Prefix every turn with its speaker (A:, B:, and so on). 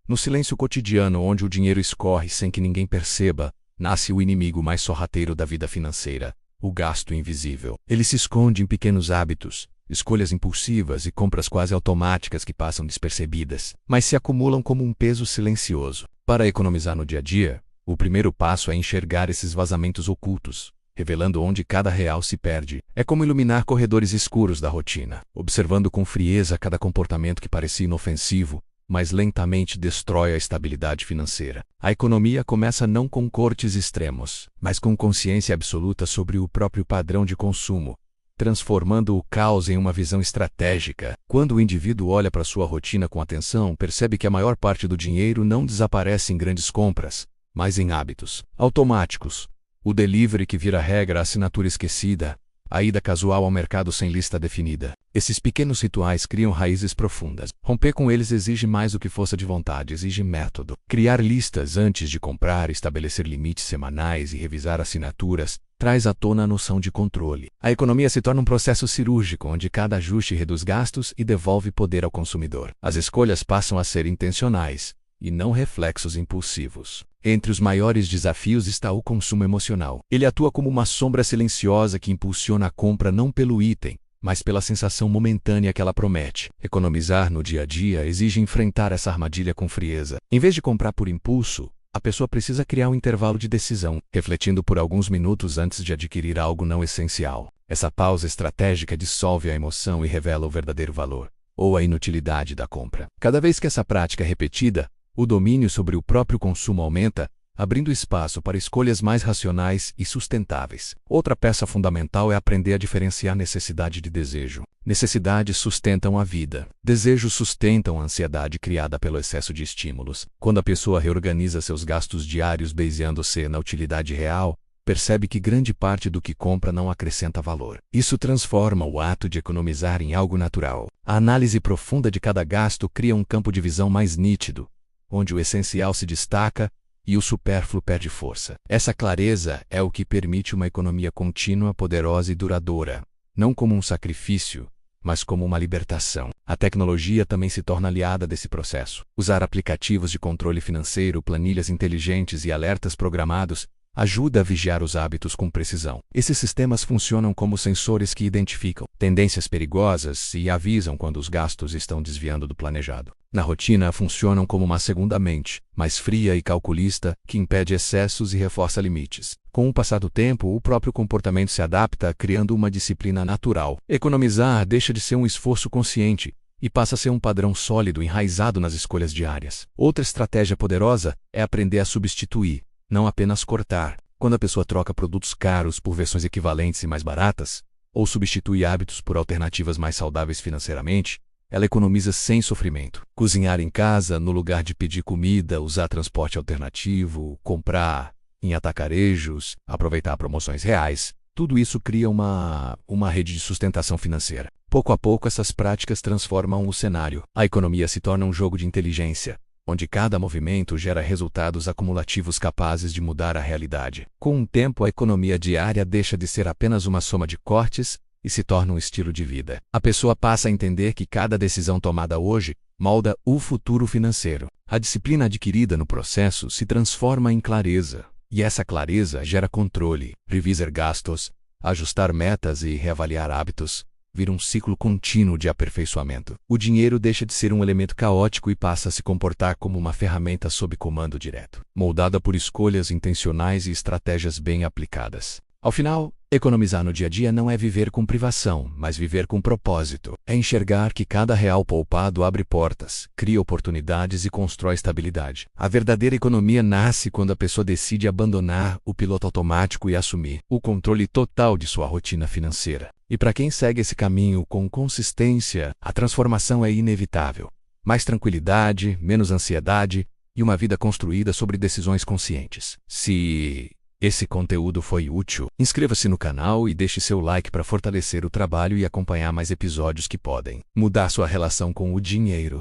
A: No silêncio cotidiano onde o dinheiro escorre sem que ninguém perceba, nasce o inimigo mais sorrateiro da vida financeira, o gasto invisível. Ele se esconde em pequenos hábitos, escolhas impulsivas e compras quase automáticas que passam despercebidas, mas se acumulam como um peso silencioso. Para economizar no dia a dia, o primeiro passo é enxergar esses vazamentos ocultos, revelando onde cada real se perde. É como iluminar corredores escuros da rotina, observando com frieza cada comportamento que parecia inofensivo, mas lentamente destrói a estabilidade financeira. A economia começa não com cortes extremos, mas com consciência absoluta sobre o próprio padrão de consumo, transformando o caos em uma visão estratégica. Quando o indivíduo olha para sua rotina com atenção, percebe que a maior parte do dinheiro não desaparece em grandes compras, mas em hábitos automáticos. O delivery que vira regra, a assinatura esquecida, a ida casual ao mercado sem lista definida. Esses pequenos rituais criam raízes profundas. Romper com eles exige mais do que força de vontade, exige método. Criar listas antes de comprar, estabelecer limites semanais e revisar assinaturas traz à tona a noção de controle. A economia se torna um processo cirúrgico, onde cada ajuste reduz gastos e devolve poder ao consumidor. As escolhas passam a ser intencionais, e não reflexos impulsivos. Entre os maiores desafios está o consumo emocional. Ele atua como uma sombra silenciosa que impulsiona a compra não pelo item, mas pela sensação momentânea que ela promete. Economizar no dia a dia exige enfrentar essa armadilha com frieza. Em vez de comprar por impulso, a pessoa precisa criar um intervalo de decisão, refletindo por alguns minutos antes de adquirir algo não essencial. Essa pausa estratégica dissolve a emoção e revela o verdadeiro valor, ou a inutilidade da compra. Cada vez que essa prática é repetida, o domínio sobre o próprio consumo aumenta, abrindo espaço para escolhas mais racionais e sustentáveis. Outra peça fundamental é aprender a diferenciar necessidade de desejo. Necessidades sustentam a vida. Desejos sustentam a ansiedade criada pelo excesso de estímulos. Quando a pessoa reorganiza seus gastos diários baseando-se na utilidade real, percebe que grande parte do que compra não acrescenta valor. Isso transforma o ato de economizar em algo natural. A análise profunda de cada gasto cria um campo de visão mais nítido, onde o essencial se destaca e o supérfluo perde força. Essa clareza é o que permite uma economia contínua, poderosa e duradoura, não como um sacrifício, mas como uma libertação. A tecnologia também se torna aliada desse processo. Usar aplicativos de controle financeiro, planilhas inteligentes e alertas programados ajuda a vigiar os hábitos com precisão. Esses sistemas funcionam como sensores que identificam tendências perigosas e avisam quando os gastos estão desviando do planejado. Na rotina, funcionam como uma segunda mente, mais fria e calculista, que impede excessos e reforça limites. Com o passar do tempo, o próprio comportamento se adapta, criando uma disciplina natural. Economizar deixa de ser um esforço consciente e passa a ser um padrão sólido enraizado nas escolhas diárias. Outra estratégia poderosa é aprender a substituir, não apenas cortar. Quando a pessoa troca produtos caros por versões equivalentes e mais baratas, ou substitui hábitos por alternativas mais saudáveis financeiramente, ela economiza sem sofrimento. Cozinhar em casa, no lugar de pedir comida, usar transporte alternativo, comprar em atacarejos, aproveitar promoções reais, tudo isso cria uma rede de sustentação financeira. Pouco a pouco, essas práticas transformam o cenário. A economia se torna um jogo de inteligência, onde cada movimento gera resultados acumulativos capazes de mudar a realidade. Com o tempo, a economia diária deixa de ser apenas uma soma de cortes e se torna um estilo de vida. A pessoa passa a entender que cada decisão tomada hoje molda o futuro financeiro. A disciplina adquirida no processo se transforma em clareza, e essa clareza gera controle. Revisar gastos, ajustar metas e reavaliar hábitos vira um ciclo contínuo de aperfeiçoamento. O dinheiro deixa de ser um elemento caótico e passa a se comportar como uma ferramenta sob comando direto, moldada por escolhas intencionais e estratégias bem aplicadas. Ao final, economizar no dia a dia não é viver com privação, mas viver com propósito. É enxergar que cada real poupado abre portas, cria oportunidades e constrói estabilidade. A verdadeira economia nasce quando a pessoa decide abandonar o piloto automático e assumir o controle total de sua rotina financeira. E para quem segue esse caminho com consistência, a transformação é inevitável. Mais tranquilidade, menos ansiedade e uma vida construída sobre decisões conscientes. Se esse conteúdo foi útil, inscreva-se no canal e deixe seu like para fortalecer o trabalho e acompanhar mais episódios que podem mudar sua relação com o dinheiro.